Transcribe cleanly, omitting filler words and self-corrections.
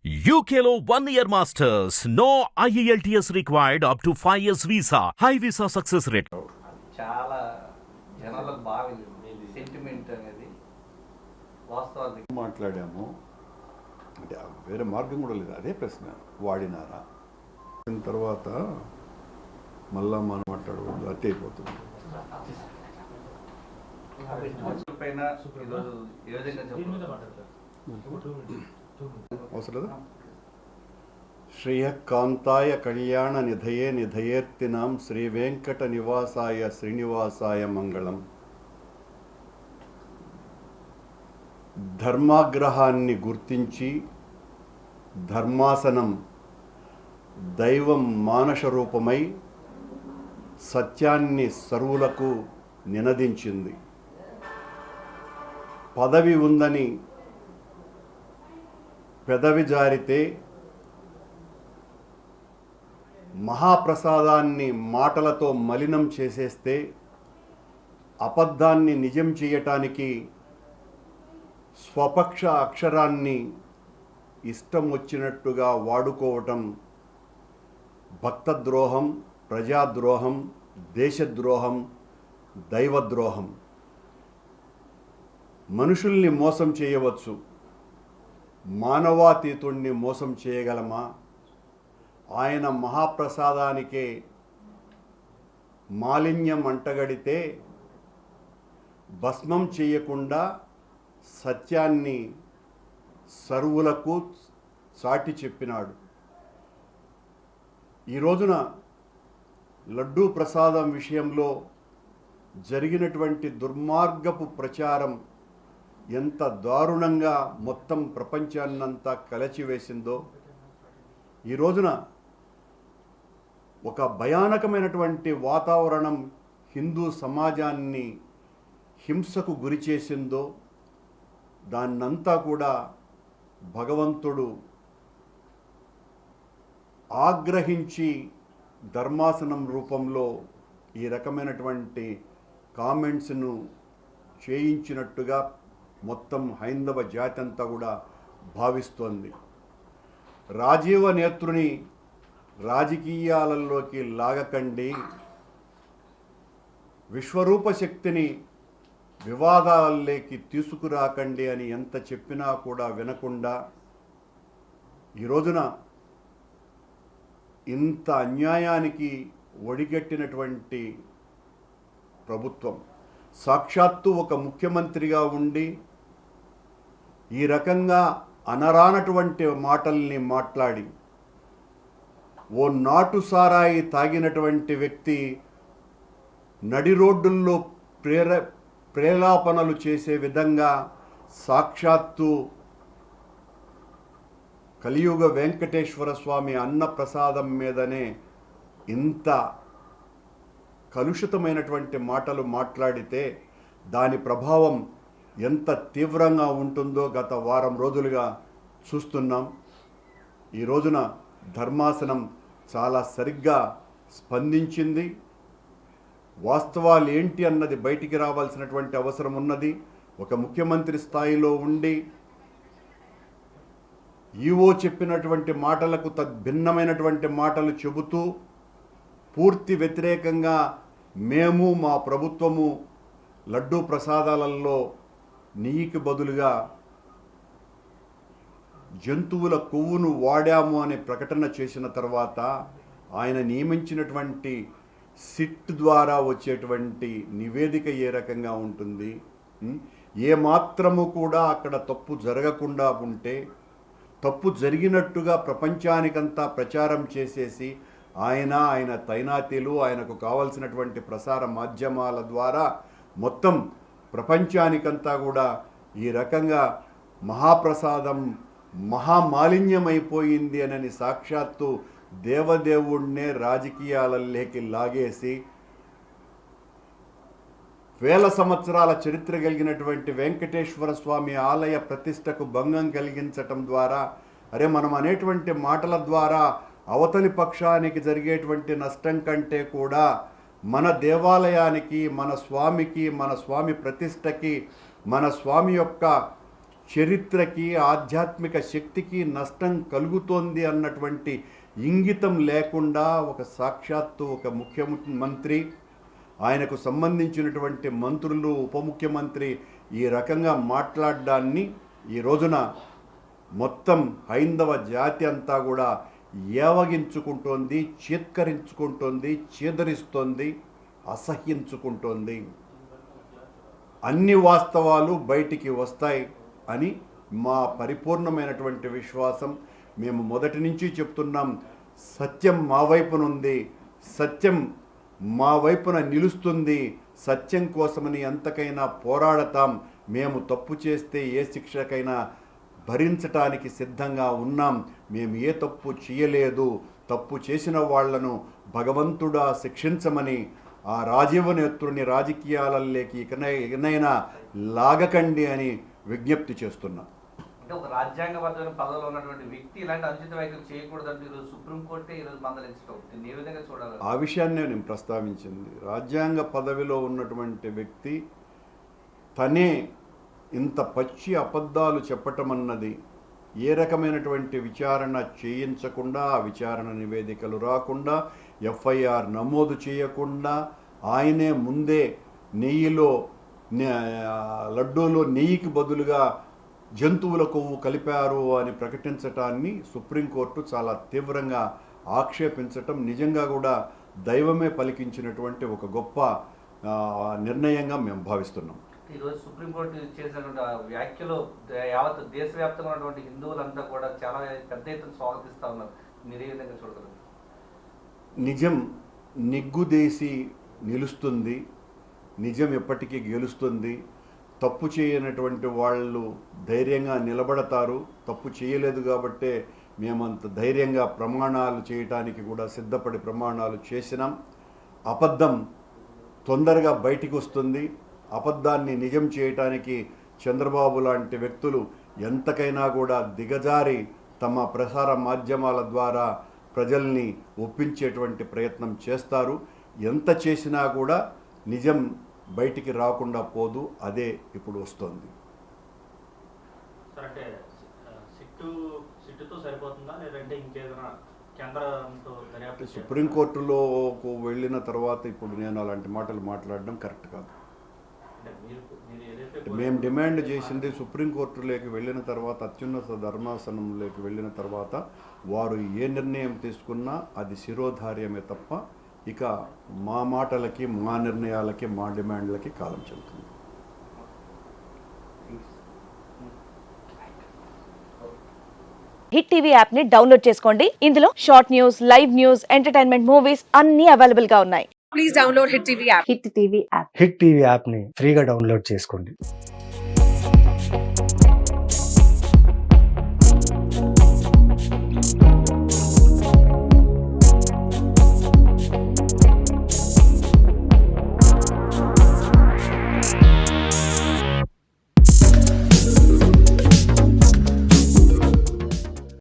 UKలో 1 year masters. No IELTS required up to 5 years visa. High visa success rate. చాలా జనాలకు బాగా sentiment అనేది వాస్తవాలు మాట్లాడాము అంటే వేరే మార్గం కూడా లేదు. అదే ప్రశ్న, వాడినారా తర్వాత మళ్ళా మనం మాట్లాడకూడదు, అతి అయిపోతుంది. పైన ఈరోజు ఏ విధంగా అవసరం లేదా? శ్రేయకాంతాయ కళ్యాణ నిధయే నిధయేర్తినాం శ్రీ వెంకట నివాసాయ శ్రీనివాసాయ మంగళం. ధర్మాగ్రహాన్ని గుర్తించి ధర్మాసనం దైవం మానస రూపమై సత్యాన్ని సర్వులకు నినదించింది. పదవి ఉందని పెదవి జారితే మహాప్రసాదాన్ని మాటలతో మలినం చేసేస్తే అబద్ధాన్ని నిజం చేయటానికి స్వపక్ష అక్షరాన్ని ఇష్టం వచ్చినట్టుగా వాడుకోవటం భక్తద్రోహం, ప్రజాద్రోహం, దేశద్రోహం, దైవద్రోహం. మనుషుల్ని మోసం చేయవచ్చు, మానవాతీతుణ్ణి మోసం చేయగలమా? ఆయన మహాప్రసాదానికే మాలిన్యం అంటగడితే భస్మం చేయకుండా సత్యాన్ని సర్వులకు సాటి చెప్పినాడు. ఈ రోజున లడ్డూ ప్రసాదం విషయంలో జరిగినటువంటి దుర్మార్గపు ప్రచారం ఎంత దారుణంగా మొత్తం ప్రపంచాన్నంతా కలచివేసిందో, ఈ రోజున ఒక భయానకమైనటువంటి వాతావరణం హిందూ సమాజాన్ని హింసకు గురి చేసిందో, దాన్నంతా కూడా భగవంతుడు ఆగ్రహించి ధర్మాసనం రూపంలో ఈ రకమైనటువంటి కామెంట్స్ను చేయించినట్టుగా మొత్తం హైందవ జాతి అంతా కూడా భావిస్తోంది. రాజీవ నేత్రుని రాజకీయాలలోకి లాగకండి, విశ్వరూప శక్తిని వివాదాలలోకి తీసుకురాకండి అని ఎంత చెప్పినా కూడా వినకుండా ఈ రోజున ఇంత అన్యాయానికి ఒడిగట్టినటువంటి ప్రభుత్వం, సాక్షాత్తు ఒక ముఖ్యమంత్రిగా ఉండి ఈ రకంగా అనరానటువంటి మాటల్ని మాట్లాడి ఓ నాటు సారాయి తాగినటువంటి వ్యక్తి నడి రోడ్డుల్లో ప్రేలాపనలు చేసే విధంగా సాక్షాత్తు కలియుగ వెంకటేశ్వర స్వామి అన్న ప్రసాదం మీదనే ఇంత కలుషితమైనటువంటి మాటలు మాట్లాడితే దాని ప్రభావం ఎంత తీవ్రంగా ఉంటుందో గత వారం రోజులుగా చూస్తున్నాం. ఈ రోజున ధర్మాసనం చాలా సరిగ్గా స్పందించింది. వాస్తవాలు ఏంటి అన్నది బయటికి రావాల్సినటువంటి అవసరం ఉన్నది. ఒక ముఖ్యమంత్రి స్థాయిలో ఉండి ఈవో చెప్పినటువంటి మాటలకు తద్భిన్నమైనటువంటి మాటలు చెబుతూ పూర్తి వ్యతిరేకంగా మేము మా ప్రభుత్వము లడ్డూ ప్రసాదాలలో నెయ్యికి బదులుగా జంతువుల కొవ్వును వాడాము అనే ప్రకటన చేసిన తర్వాత ఆయన నియమించినటువంటి సిట్ ద్వారా వచ్చేటువంటి నివేదిక ఏ రకంగా ఉంటుంది? ఏ మాత్రము కూడా అక్కడ తప్పు జరగకుండా ఉంటే తప్పు జరిగినట్టుగా ప్రపంచానికంతా ప్రచారం చేసేసి ఆయన తైనాతీలు ఆయనకు కావలసినటువంటి ప్రసార మాధ్యమాల ద్వారా మొత్తం ప్రపంచానికంతా కూడా ఈ రకంగా మహాప్రసాదం మహామాలిన్యమైపోయింది అని సాక్షాత్తు దేవదేవుణ్ణే రాజకీయాలలోకి లాగేసి వేల సంవత్సరాల చరిత్ర కలిగినటువంటి వెంకటేశ్వర స్వామి ఆలయ ప్రతిష్టకు భంగం కలిగించటం ద్వారా మనం అనేటువంటి మాటల ద్వారా అవతలి పక్షానికి జరిగేటువంటి నష్టం కంటే కూడా మన దేవాలయానికి, మన స్వామికి, మన స్వామి ప్రతిష్టకి, మన స్వామి యొక్క చరిత్రకి ఆధ్యాత్మిక శక్తికి నష్టం కలుగుతోంది అన్నటువంటి ఇంగితం లేకుండా ఒక సాక్షాత్తు ఒక ముఖ్యమంత్రి, ఆయనకు సంబంధించినటువంటి మంత్రులు, ఉప ముఖ్యమంత్రి ఈ రకంగా మాట్లాడడాన్ని ఈ రోజున మొత్తం హైందవ జాతి అంతా కూడా ఏవగించుకుంటోంది, చీత్కరించుకుంటోంది, చీదరిస్తోంది, అసహ్యించుకుంటోంది. అన్ని వాస్తవాలు బయటికి వస్తాయి అని మా పరిపూర్ణమైనటువంటి విశ్వాసం. మేము మొదటి నుంచి చెప్తున్నాం, సత్యం మా వైపునుంది, సత్యం మా వైపున నిలుస్తుంది, సత్యం కోసమని ఎంతకైనా పోరాడతాం. మేము తప్పు చేస్తే ఏ శిక్షకైనా భరించటానికి సిద్ధంగా ఉన్నాం. మేము ఏ తప్పు చేయలేదు, తప్పు చేసిన వాళ్లను భగవంతుడా శిక్షించమని ఆ రాజీవనేత్రుని రాజకీయాలలోకి ఇకనైనా లాగకండి అని విజ్ఞప్తి చేస్తున్నాం. అంటే ఒక రాజ్యాంగబద్ధమైన పదవిలో ఉన్నటువంటి వ్యక్తి ఇలాంటి అనుచిత వ్యాఖ్యలు చేయకూడదంటే ఈరోజు సుప్రీంకోర్టే ఈరోజు మందలించడం, దీన్ని ఏ విధంగా చూడాలి? ఆ విషయాన్నే నేను ప్రస్తావించింది. రాజ్యాంగ పదవిలో ఉన్నటువంటి వ్యక్తి తనే ఇంత పచ్చి అబద్ధాలు చెప్పటం అన్నది, ఏ రకమైనటువంటి విచారణ చేయించకుండా, ఆ విచారణ నివేదికలు రాకుండా, ఎఫ్ఐఆర్ నమోదు చేయకుండా, ఆయనే ముందే లడ్డూలో నెయ్యికి బదులుగా జంతువుల కొవ్వు కలిపారు అని ప్రకటించటాన్ని సుప్రీంకోర్టు చాలా తీవ్రంగా ఆక్షేపించటం నిజంగా కూడా దైవమే పలికించినటువంటి ఒక గొప్ప నిర్ణయంగా మేము భావిస్తున్నాం. ఈరోజు సుప్రీంకోర్టు చేసినటువంటి వ్యాఖ్యలు యావత్ దేశవ్యాప్తంగా ఉన్నటువంటి హిందువులంతా కూడా చాలా పెద్ద ఎత్తున స్వాగతిస్తూ ఉన్నారు. మీరు ఏ విధంగా చూడగలరు? నిజం నిగ్గుదేసి నిలుస్తుంది, నిజం ఎప్పటికీ గెలుస్తుంది. తప్పు చేయనటువంటి వాళ్ళు ధైర్యంగా నిలబడతారు. తప్పు చేయలేదు కాబట్టే మేమంత ధైర్యంగా ప్రమాణాలు చేయటానికి కూడా సిద్ధపడి ప్రమాణాలు చేసినాం. అబద్ధం తొందరగా బయటికి వస్తుంది. అబద్ధాన్ని నిజం చేయటానికి చంద్రబాబు లాంటి వ్యక్తులు ఎంతకైనా కూడా దిగజారి తమ ప్రసార మాధ్యమాల ద్వారా ప్రజల్ని ఒప్పించేటువంటి ప్రయత్నం చేస్తారు. ఎంత చేసినా కూడా నిజం బయటికి రాకుండా పోదు. అదే ఇప్పుడు వస్తుంది. అంటే సిట్టుతో సరిపోతుందా లేదంటే ఇంకేదైనా కేంద్రంతో దర్యాప్తు? సుప్రీంకోర్టులోకి వెళ్ళిన తర్వాత ఇప్పుడు నేను అలాంటి మాటలు మాట్లాడడం కరెక్ట్ కాదు. మేము డిమాండ్ చేసింది సుప్రీంకోర్టులోకి వెళ్ళిన తర్వాత, అత్యున్నత ధర్మాసనంలోకి వెళ్ళిన తర్వాత వారు ఏ నిర్ణయం తీసుకున్నా అది శిరోధార్యమే తప్ప ఇక మా మాటలకి, మా నిర్ణయాలకి, మా డిమాండ్లకి కాలం చెల్లుతుంది. హిట్ టీవీ యాప్ ని డౌన్లోడ్ చేసుకోండి. ఇందులో short news, live news, entertainment movies అన్ని అవైలబుల్ గా ఉన్నాయి. Please download hit TV app. Hit TV app ని ఫ్రీగా డౌన్లోడ్ చేసుకోండి.